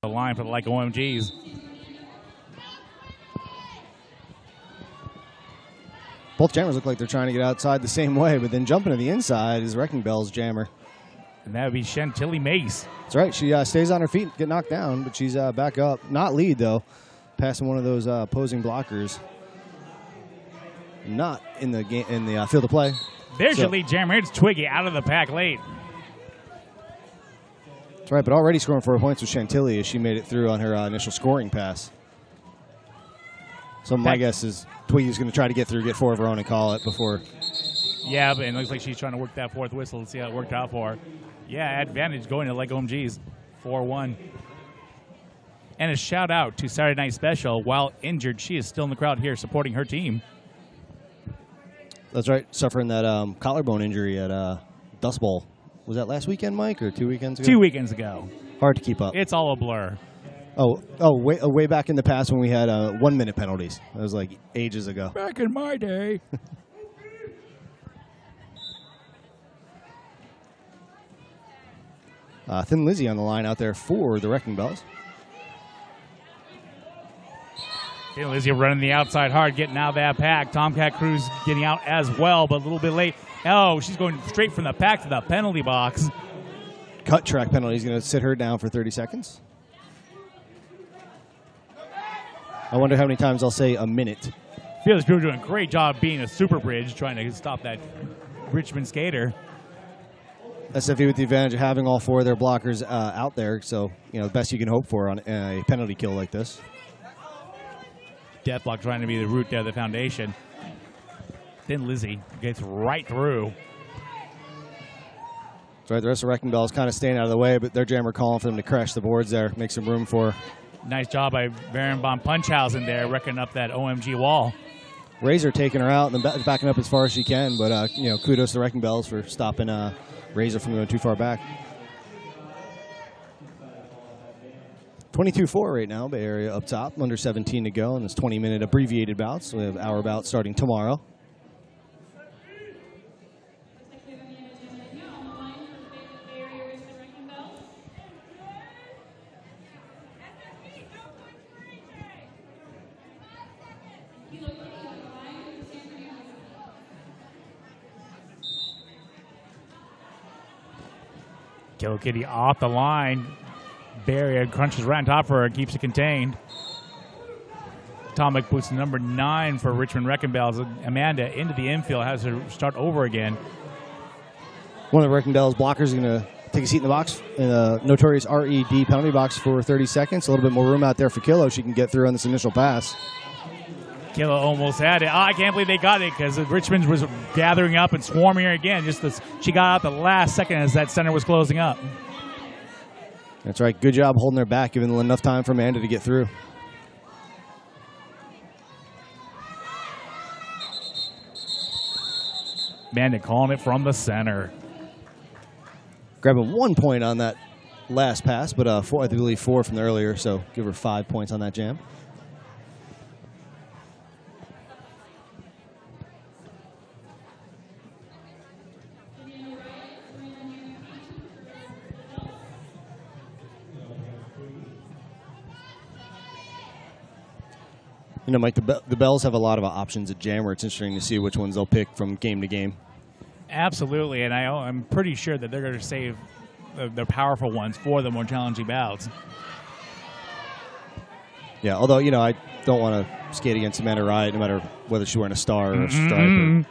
the line for the like OMGs. Both jammers look like they're trying to get outside the same way, but then jumping to the inside is Wrecking Bell's jammer. And that would be Chantilly Mace. That's right. She stays on her feet, get knocked down, but she's back up. Not lead, though. Passing one of those opposing blockers. Not in the game, in the field of play. There's your lead jammer. It's Twiggy out of the pack late. That's right, but already scoring 4 points with Chantilly as she made it through on her initial scoring pass. So my guess is Twiggy's going to try to get through, get 4 of her own, and call it before. Yeah, but it looks like she's trying to work that fourth whistle and see how it worked out for her. Yeah, advantage going to like OMGs. 4-1. And a shout out to Saturday Night Special. While injured, she is still in the crowd here supporting her team. That's right, suffering that collarbone injury at Dust Bowl. Was that last weekend, Mike, or 2 weekends ago? 2 weekends ago. Hard to keep up. It's all a blur. Way back in the past when we had 1 minute penalties. That was like ages ago. Back in my day. Thin Lizzy on the line out there for the Wrecking Bells. Thin Lizzy running the outside hard, getting out of that pack. Tomcat Cruz getting out as well, but a little bit late. Oh, she's going straight from the pack to the penalty box. Cut track penalty is going to sit her down for 30 seconds. I wonder how many times I'll say a minute. Feels like doing a great job being a super bridge, trying to stop that Richmond skater. SFV with the advantage of having all 4 of their blockers out there, so the best you can hope for on a penalty kill like this. Deathblock trying to be the root there, the foundation. Then Lizzy gets right through. That's right, the rest of Wrecking Bells kind of staying out of the way, but their jammer calling for them to crash the boards there, make some room for. Nice job by Barenbaum Punchhausen there, wrecking up that OMG wall. Razor taking her out and then backing up as far as she can, but kudos to the Wrecking Bells for stopping Razor from going too far back. 22-4 right now, Bay Area up top, under 17 to go, and it's 20-minute abbreviated bouts. So we have our bout starting tomorrow. Killer Kitty off the line. Barrier crunches right on top of her and keeps it contained. Atomic boots number 9 for Richmond Wrecking Bells. Amanda into the infield, has to start over again. One of the Wrecking Bells blockers is going to take a seat in the box, in the notorious RED penalty box for 30 seconds. A little bit more room out there for Kilo. She can get through on this initial pass. Kilo almost had it. Oh, I can't believe they got it because Richmond was gathering up and swarming her again. She got out the last second as that center was closing up. That's right. Good job holding her back, giving enough time for Amanda to get through. Amanda calling it from the center. Grabbing 1 point on that last pass, but I believe 4 from the earlier, so give her 5 points on that jam. Mike, the Bells have a lot of options at jammer. It's interesting to see which ones they'll pick from game to game. Absolutely, and I'm pretty sure that they're going to save the powerful ones for the more challenging bouts. Yeah, although, I don't want to skate against Amanda Riot, no matter whether she's wearing a star or a stripe or,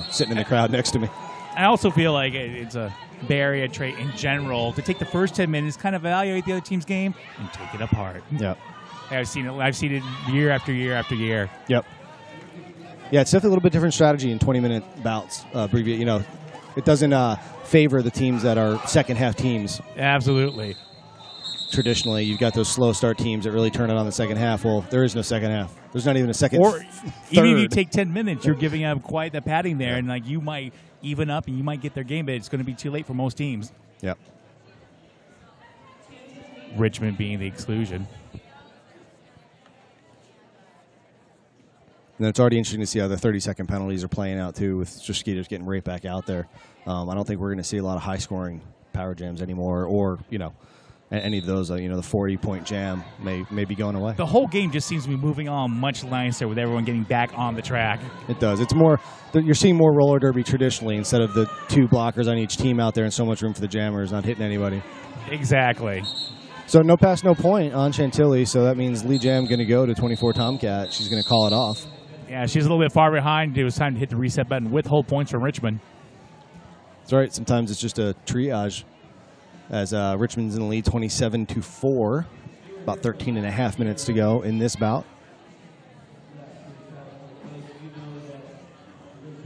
sitting in the crowd next to me. I also feel like it's a Bay Area trait in general to take the first 10 minutes, kind of evaluate the other team's game, and take it apart. Yeah. I've seen it year after year after year. Yep. Yeah, it's definitely a little bit different strategy in 20-minute bouts. It doesn't favor the teams that are second-half teams. Absolutely. Traditionally, you've got those slow start teams that really turn it on the second half. Well, there is no second half. There's not even a second. Or even if you take 10 minutes, you're giving up quite the padding there, and you might even up and you might get their game, but it's going to be too late for most teams. Yep. Richmond being the exclusion. And it's already interesting to see how the 30-second penalties are playing out, too, with just skaters getting right back out there. I don't think we're going to see a lot of high-scoring power jams anymore or, any of those, the 40-point jam may be going away. The whole game just seems to be moving on much nicer with everyone getting back on the track. It does. It's more, you're seeing more roller derby traditionally instead of the 2 blockers on each team out there and so much room for the jammers not hitting anybody. Exactly. So no pass, no point on Chantilly, so that means Lee Jam going to go to 24 Tomcat. She's going to call it off. Yeah, she's a little bit far behind. It was time to hit the reset button, withhold points from Richmond. That's right. Sometimes it's just a triage as Richmond's in the lead 27-4. About 13 and a half minutes to go in this bout.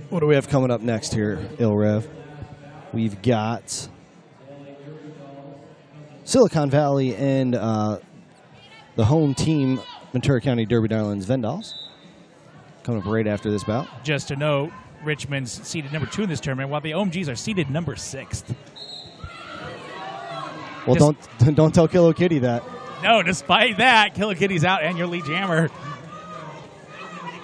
What do we have coming up next here, Ilrev? We've got Silicon Valley and the home team, Ventura County Derby Darlings Vendals, coming up right after this bout. Just to note, Richmond's seeded number 2 in this tournament, while the OMGs are seeded number 6th. Well, don't tell Kilo Kitty that. No, despite that, Kilo Kitty's out and your lead jammer.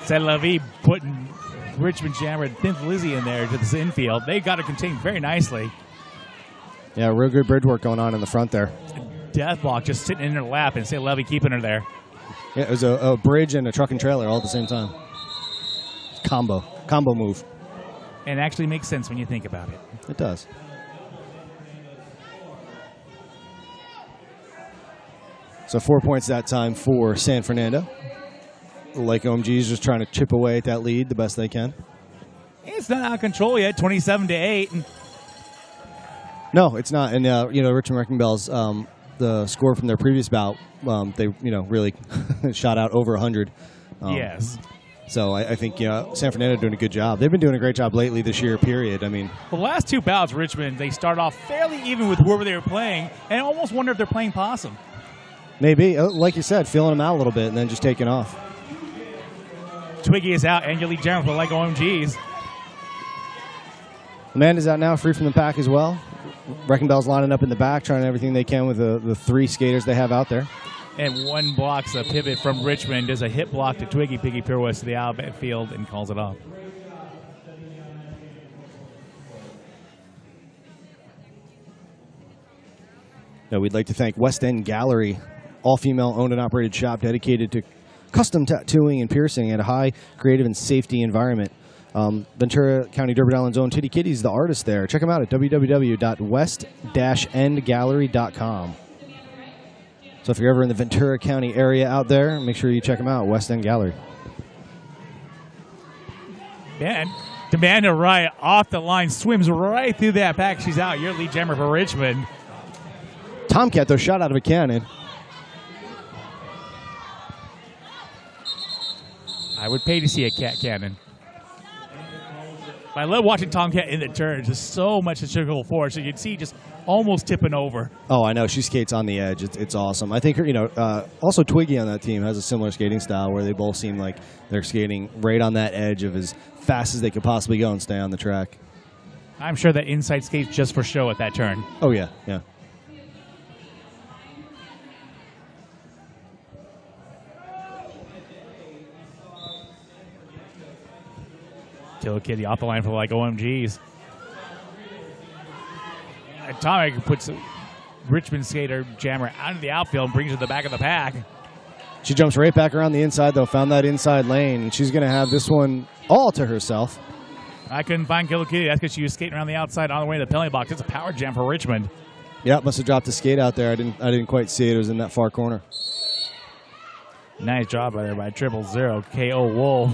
C'est la vie putting Richmond jammer and 10th Lizzie in there to the infield. They got it contained very nicely. Yeah, real good bridge work going on in the front there. Deathblock just sitting in her lap and C'est la vie keeping her there. Yeah, it was a bridge and a truck and trailer all at the same time. Combo move. And it actually makes sense when you think about it. It does. So 4 points that time for San Fernando. Like OMG's just trying to chip away at that lead the best they can. It's not out of control yet, 27-8. No, it's not. And Richmond Wrecking Bells, the score from their previous bout, they really shot out over 100. Yes. So I think San Fernando doing a good job. They've been doing a great job lately this year, period. I mean, the last 2 bouts, Richmond, they started off fairly even with whoever they were playing, and I almost wonder if they're playing possum. Maybe, like you said, feeling them out a little bit and then just taking off. Twiggy is out, and your lead jammer for like OMGs. Amanda's out now, free from the pack as well. Wrecking Bell's lining up in the back, trying everything they can with the 3 skaters they have out there. And one blocks a pivot from Richmond, does a hip block to Twiggy, Piggy pirouettes to the outfield, and calls it off. Now, we'd like to thank West End Gallery, all-female owned and operated shop dedicated to custom tattooing and piercing at a high creative and safety environment. Ventura County Derby Darlings' own Titty Kitty's the artist there. Check them out at www.west-endgallery.com. So if you're ever in the Ventura County area out there, make sure you check them out, West End Gallery. Man, Amanda Wright off the line, swims right through that pack. She's out. Your lead jammer for Richmond. Tomcat, though, shot out of a cannon. I would pay to see a cat cannon. I love watching Tomcat in the turns. There's so much centrifugal force. So you can see just almost tipping over. Oh, I know. She skates on the edge. It's awesome. I think also Twiggy on that team has a similar skating style where they both seem like they're skating right on that edge of as fast as they could possibly go and stay on the track. I'm sure that inside skates just for show at that turn. Oh, yeah, yeah. Killer Kitty off the line for like OMGs. Atomic puts Richmond skater jammer out of the outfield and brings her to the back of the pack. She jumps right back around the inside, though, found that inside lane, and she's going to have this one all to herself. I couldn't find Killer Kitty. That's because she was skating around the outside on the way to the penalty box. It's a power jam for Richmond. Yeah, must have dropped the skate out there. I didn't quite see it. It was in that far corner. Nice job by there by 000 KO Wolf.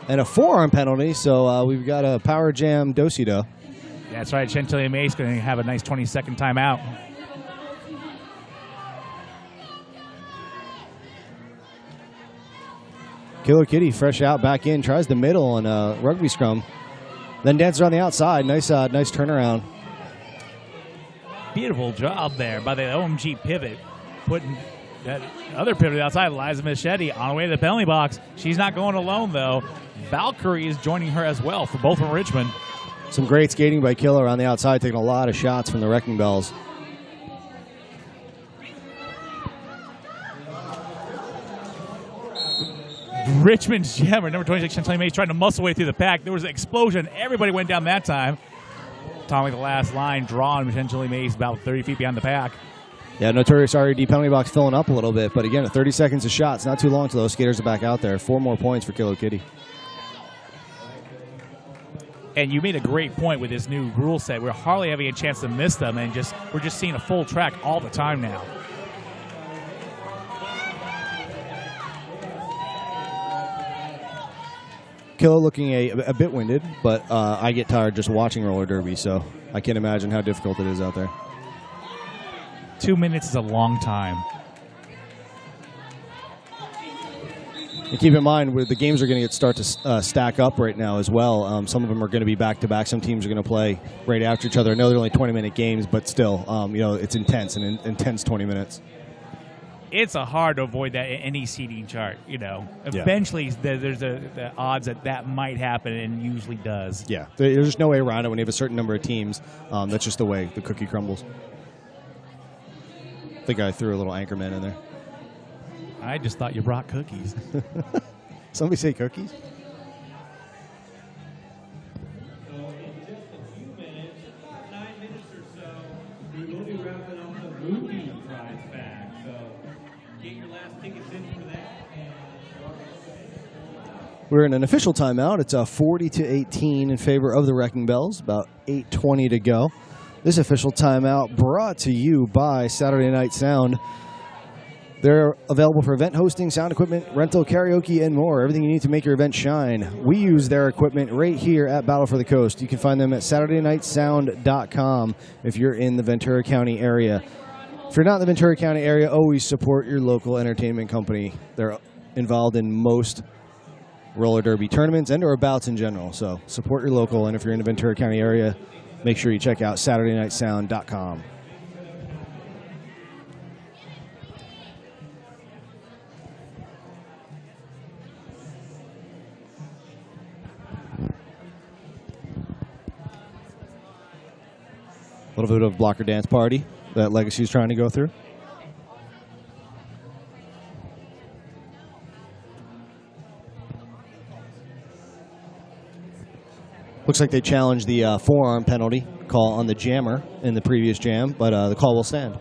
And a forearm penalty, so we've got a power jam do-si-do. That's right. Chantilly Mace going to have a nice 20-second timeout. Killer Kitty fresh out, back in, tries the middle on a rugby scrum. Then dances on the outside. Nice turnaround. Beautiful job there by the OMG pivot. Putting that other pivot outside, Liza Machete, on the way to the penalty box. She's not going alone, though. Valkyrie is joining her as well for both from Richmond. Some great skating by Killer on the outside, taking a lot of shots from the Wrecking Bells. Richmond's jammer, number 26, Chantilly Mace, trying to muscle way through the pack. There was an explosion. Everybody went down that time. Tommy the last line, drawn potentially Mace about 30 feet behind the pack. Yeah, Notorious RED penalty box filling up a little bit, but again, 30 seconds of shots. Not too long till those skaters are back out there. 4 more points for Kilo Kitty. And you made a great point with this new rule set. We're hardly having a chance to miss them, and we're just seeing a full track all the time now. Kilo looking a bit winded, but I get tired just watching roller derby, so I can't imagine how difficult it is out there. 2 minutes is a long time. And keep in mind, the games are going to start to stack up right now as well. Some of them are going to be back-to-back. Some teams are going to play right after each other. I know they're only 20-minute games, but still, it's intense, and intense 20 minutes. It's hard to avoid that in any seeding chart. Eventually there's the odds that might happen, and usually does. Yeah, there's just no way around it when you have a certain number of teams. That's just the way the cookie crumbles. I think I threw a little Anchorman in there. I just thought you brought cookies. Somebody say cookies? So in just a few minutes, about 9 minutes or so, we will be wrapping up the movie prize bag. So get your last tickets in for that. We're in an official timeout. It's 40-18 in favor of the Wrecking Bells. About 8:20 to go. This official timeout brought to you by Saturday Night Sound. They're available for event hosting, sound equipment, rental, karaoke, and more. Everything you need to make your event shine. We use their equipment right here at Battle for the Coast. You can find them at SaturdayNightSound.com if you're in the Ventura County area. If you're not in the Ventura County area, always support your local entertainment company. They're involved in most roller derby tournaments and or bouts in general. So support your local, and if you're in the Ventura County area, make sure you check out SaturdayNightSound.com. A little bit of blocker dance party that Legacy's trying to go through. Looks like they challenged the forearm penalty call on the jammer in the previous jam, but the call will stand.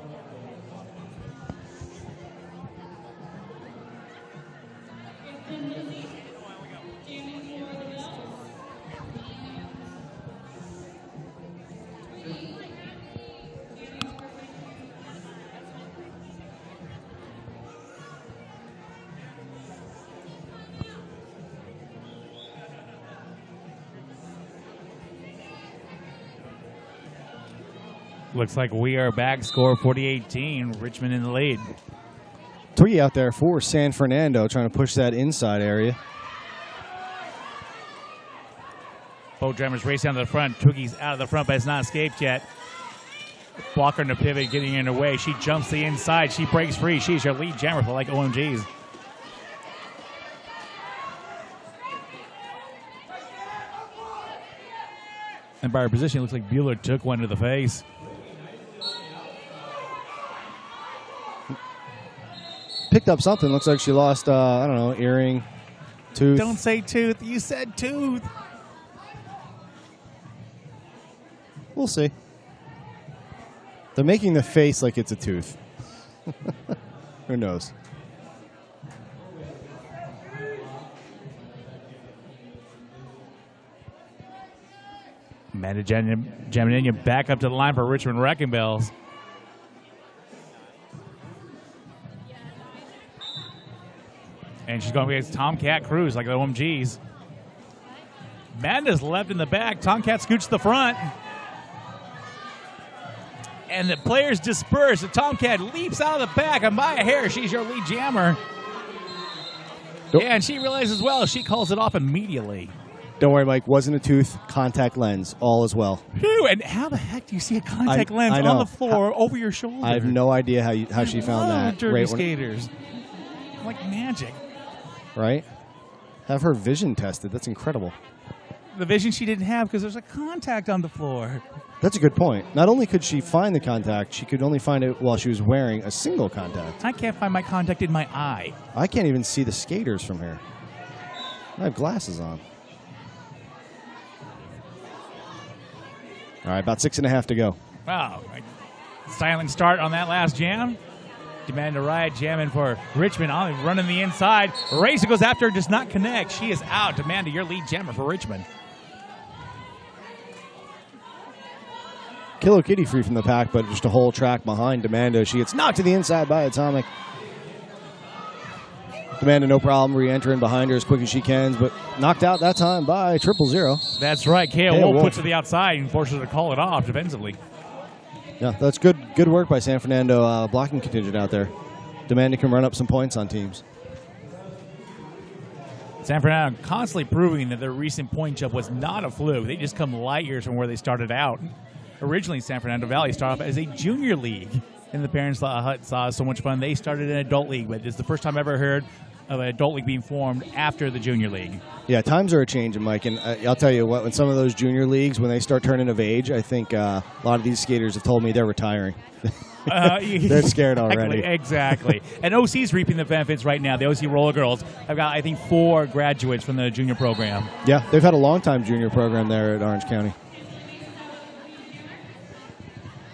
Looks like we are back. Score 40-18. Richmond in the lead. Twiggy out there for San Fernando trying to push that inside area. Both drummers race down to the front. Twiggy's out of the front, but has not escaped yet. Blocker in the pivot, getting in her way. She jumps the inside. She breaks free. She's your lead jammer for like OMGs. And by her position, it looks like Bueller took one to the face. Picked up something. Looks like she lost, I don't know, earring, tooth. Don't say tooth. You said tooth. We'll see. They're making the face like it's a tooth. Who knows? Amanda Gemininia back up to the line for Richmond Wrecking Bells. And she's going against Tomcat Cruz like the OMGs. Amanda's left in the back. Tomcat scoots to the front. And the players disperse. The Tomcat leaps out of the back, and by a hair, she's your lead jammer. Nope. Yeah, and she realizes well. She calls it off immediately. Don't worry, Mike. Wasn't a tooth. Contact lens. All is well. Phew, and how the heck do you see a contact lens on the floor over your shoulder? I have no idea how she found that. Derby skaters. Like magic. Right? Have her vision tested. That's incredible. The vision she didn't have because there's a contact on the floor. That's a good point. Not only could she find the contact, she could only find it while she was wearing a single contact. I can't find my contact in my eye. I can't even see the skaters from here. I have glasses on. All right, about 6.5 to go. Wow. Silent start on that last jam. Demand to ride, jamming for Richmond. Ollie running the inside. Racer goes after her, does not connect. She is out. Demand your lead jammer for Richmond. Kilo Kitty free from the pack, but just a whole track behind Demanda. She gets knocked to the inside by Atomic. Demanda, no problem, re-entering behind her as quick as she can, but knocked out that time by 000. That's right. Kale Wolf puts her to the outside and forces her to call it off defensively. Yeah, that's good work by San Fernando blocking contingent out there. Demanda can run up some points on teams. San Fernando constantly proving that their recent point jump was not a fluke. They just come light years from where they started out. Originally, San Fernando Valley started off as a junior league. And the parents saw so much fun. They started an adult league, but it's the first time I ever heard of an adult league being formed after the junior league. Yeah, times are a-changing, Mike. And I'll tell you what, when some of those junior leagues, when they start turning of age, I think a lot of these skaters have told me they're retiring. They're scared already. Exactly. And OC's reaping the benefits right now. The OC Roller Girls have got, I think, 4 graduates from the junior program. Yeah, they've had a long-time junior program there at Orange County.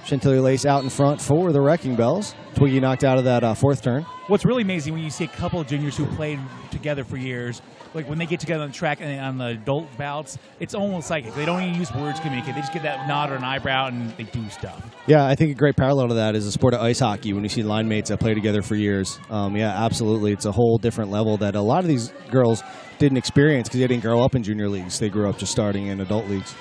Chantilly Lace out in front for the Wrecking Bells. Twiggy knocked out of that fourth turn. What's really amazing when you see a couple of juniors who played together for years, like when they get together on the track and on the adult bouts, it's almost like they don't even use words to communicate. They just get that nod or an eyebrow and they do stuff. Yeah, I think a great parallel to that is the sport of ice hockey when you see line mates that play together for years. Yeah, absolutely. It's a whole different level that a lot of these girls didn't experience because they didn't grow up in junior leagues. They grew up just starting in adult leagues.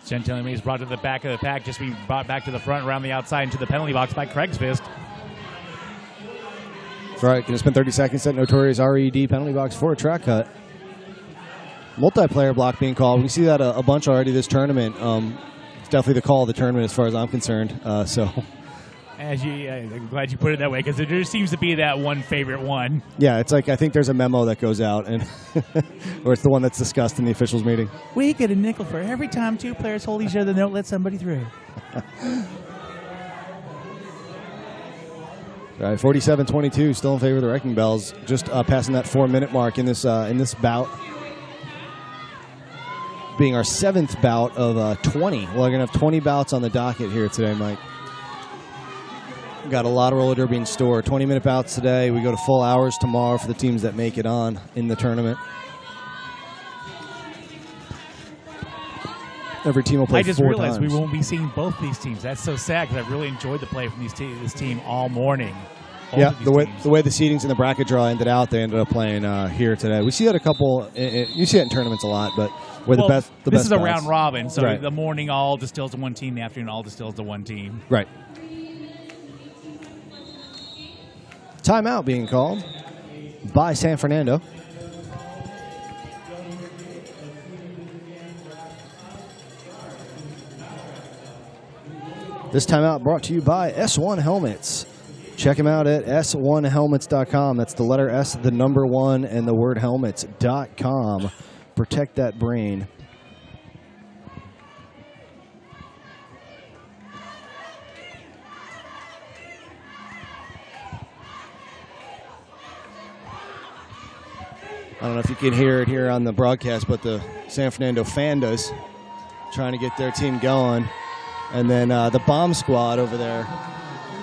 Chantilly Mays brought to the back of the pack, just being brought back to the front, around the outside, into the penalty box by Craig's Fist. That's right. Going to spend 30 seconds at Notorious RED penalty box for a track cut. Multiplayer block being called. We see that a bunch already this tournament. It's definitely the call of the tournament as far as I'm concerned. I'm glad you put it that way, because there just seems to be that one favorite one. Yeah, it's like I think there's a memo that goes out, and or it's the one that's discussed in the officials meeting. We get a nickel for every time 2 players hold each other, don't let somebody through. All right, 47-22, still in favor of the Wrecking Bells, just passing that 4-minute mark in this bout. Being our 7th bout of 20. Well, we're going to have 20 bouts on the docket here today, Mike. Got a lot of roller derby in store. 20-minute bouts today. We go to full hours tomorrow for the teams that make it on in the tournament. Every team will play 4 times. I just realized we won't be seeing both these teams. That's so sad, because I've really enjoyed the play from this team all morning. Yeah, the way the seedings in the bracket draw ended out, they ended up playing here today. We see that a couple. You see it in tournaments a lot, but where the best. This is a round bouts. robin, so right. The morning all distills to one team, the afternoon all distills to one team. Right. Timeout being called by San Fernando. This timeout brought to you by S1 Helmets. Check them out at s1helmets.com. That's the letter S, the number 1, and the word helmets.com. Protect that brain. I don't know if you can hear it here on the broadcast, but the San Fernando Fandas trying to get their team going. And then the Bomb Squad over there,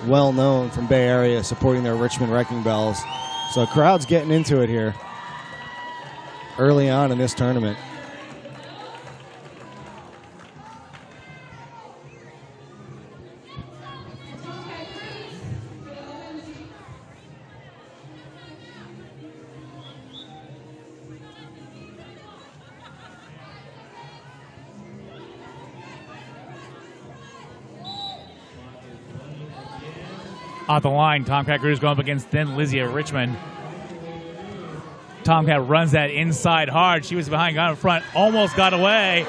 well known from Bay Area, supporting their Richmond Wrecking Bells. So crowd's getting into it here early on in this tournament. Off the line, Tomcat Cruz going up against Thin Lizzie of Richmond. Tomcat runs that inside hard. She was behind, got in front, almost got away.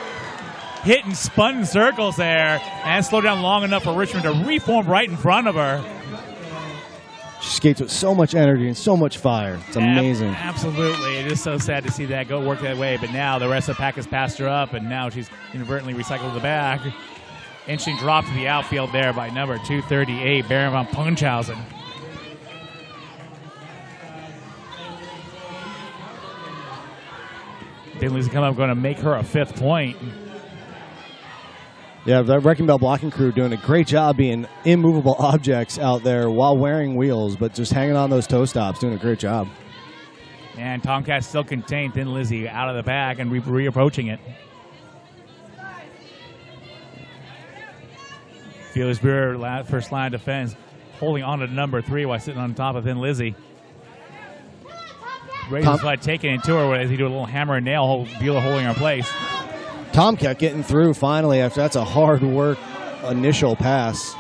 Hit and spun in circles there, and slowed down long enough for Richmond to reform right in front of her. She skates with so much energy and so much fire. It's amazing. Absolutely. It is so sad to see that go work that way, but now the rest of the pack has passed her up, and now she's inadvertently recycled the back. Interesting drop to the outfield there by number 238, Baron von Punchhausen. Thin Lizzy come up, going to make her a 5th point. Yeah, that Wrecking Bell blocking crew doing a great job being immovable objects out there while wearing wheels, but just hanging on those toe stops, doing a great job. And Tomcat still contained Thin Lizzy out of the bag and reapproaching it. Fearless Beer, first line of defense, holding on to number 3 while sitting on top of Thin Lizzy. Razor's taking it to her as he do a little hammer and nail, Bueller holding her in place. Tomcat getting through finally after that's a hard work initial pass.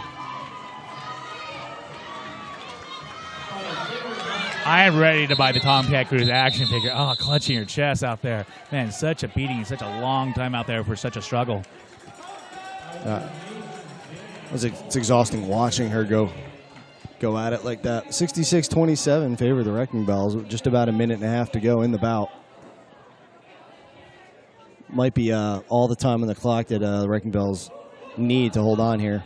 I am ready to buy the Tomcat Crew's action figure. Oh, clutching her chest out there. Man, such a beating, such a long time out there for such a struggle. It's exhausting watching her go at it like that. 66-27 in favor of the Wrecking Bells. Just about a minute and a half to go in the bout. Might be all the time on the clock that the Wrecking Bells need to hold on here.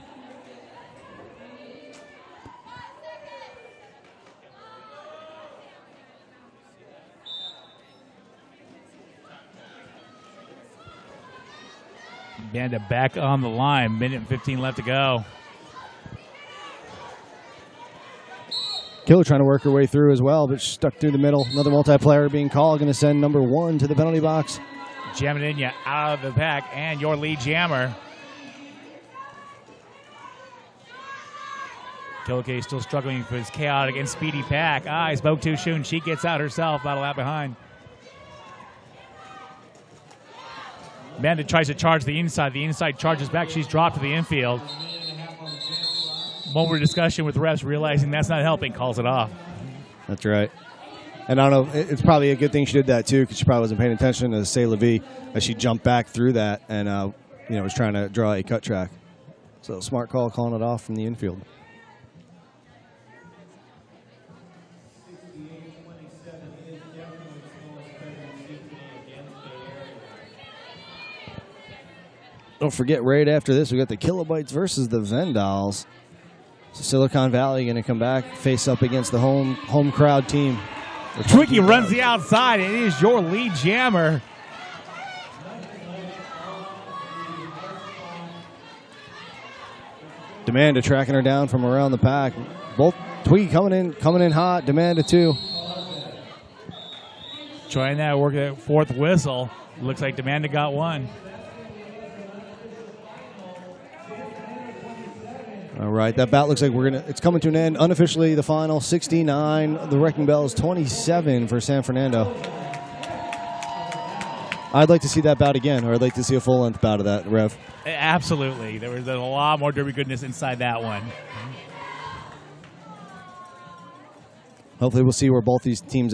Bandit back on the line. Minute and 15 left to go. Killer trying to work her way through as well, but stuck through the middle. Another multiplayer being called. Going to send number 1 to the penalty box. Jamming in you out of the pack, and your lead jammer. Killer K still struggling for his chaotic and speedy pack. He spoke too soon. She gets out herself, about a lap behind. Bandit tries to charge the inside. The inside charges back. She's dropped to the infield. Moment of discussion with the refs, realizing that's not helping, calls it off. That's right. And I don't know, it's probably a good thing she did that too, because she probably wasn't paying attention to C'est La Vie as she jumped back through that and was trying to draw a cut track. So smart call calling it off from the infield. Don't forget, right after this, we got the Kilobytes versus the Vendals. So Silicon Valley going to come back, face up against the home crowd team. Twinkie runs the outside. It is your lead jammer. Demanda tracking her down from around the pack. Both Twinkie coming in hot. Demanda too. Trying that work at 4th whistle. Looks like Demanda got one. All right, that bout looks like it's coming to an end. Unofficially, the final 69, the Wrecking Bells 27 for San Fernando. I'd like to see that bout again, or I'd like to see a full-length bout of that, Rev. Absolutely. There was a lot more derby goodness inside that one. Hopefully we'll see where both these teams end.